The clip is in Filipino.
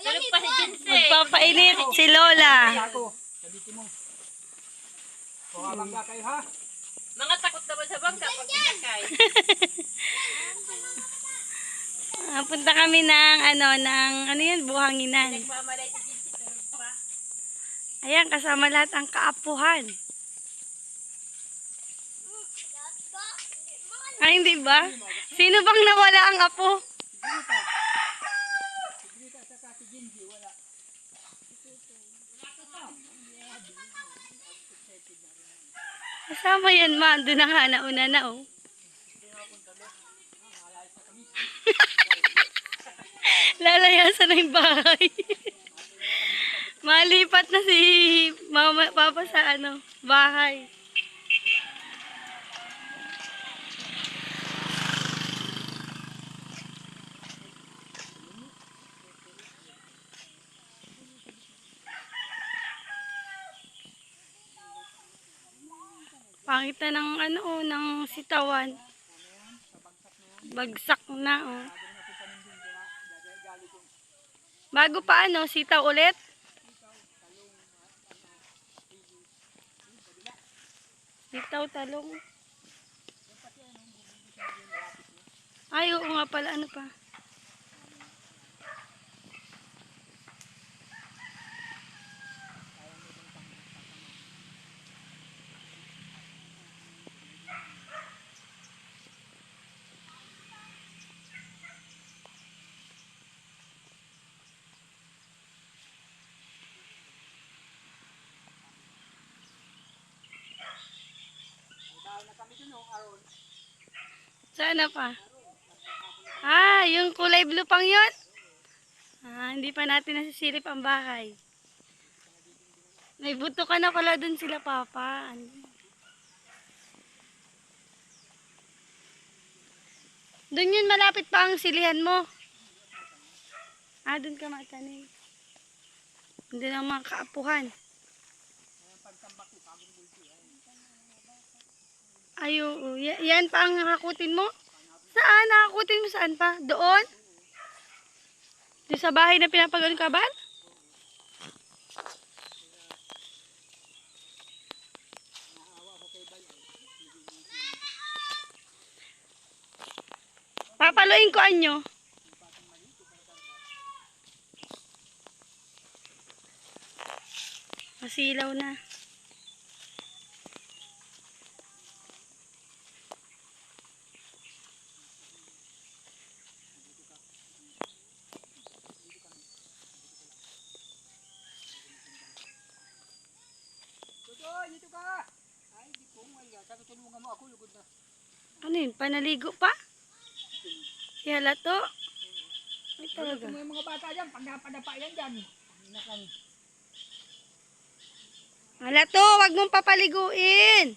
Tulog pa si Jinse. Magpapainit si Lola. Ako, sabitin mo. Kuha bangga kayo ha. Mga takot naman sa bangka pag pinakay. Punta kami ng ano yan, buhanginan. Nagmamalay si Jinse, tulog pa. Ayan, kasama lahat ang kaapuhan. Ay, hindi ba? Sino bang nawala ang apo? Sigrita sa kasi Ginji, wala. Kasama yan, ma. Doon na nga, nauna na, oh. Lalayasan na yung bahay. Malipat na si mama, papa sa bahay. Pangit na ng ng sitawan. Bagsak na, oh. Bago pa sitaw ulit? Sitaw, talong. Ay, oo nga pala, ano pa? Sana pa. Ah, yung kulay blue pang yun? Ah, hindi pa natin nasisilip ang bahay. May buto ka na pala dun sila, papa. Dun yun, malapit pa ang silihan mo. Ah, dun ka matanim. Hindi na mga kaapuhan. Ay, oo. Yan pa ang nakakutin mo? Saan? Nakakutin mo saan pa? Doon? Doon sa bahay na pinapagayon ka ba? Papaluin ko anyo. Masilaw na. Dito ka! Ay, di ko wala. Sabi tulungan mo ako, lugod na. Ano yun? Panaligo pa? Yala to. Ay talaga. May mga bata dyan, pag napadapa yan dyan. Hala to, wag mong papaliguin.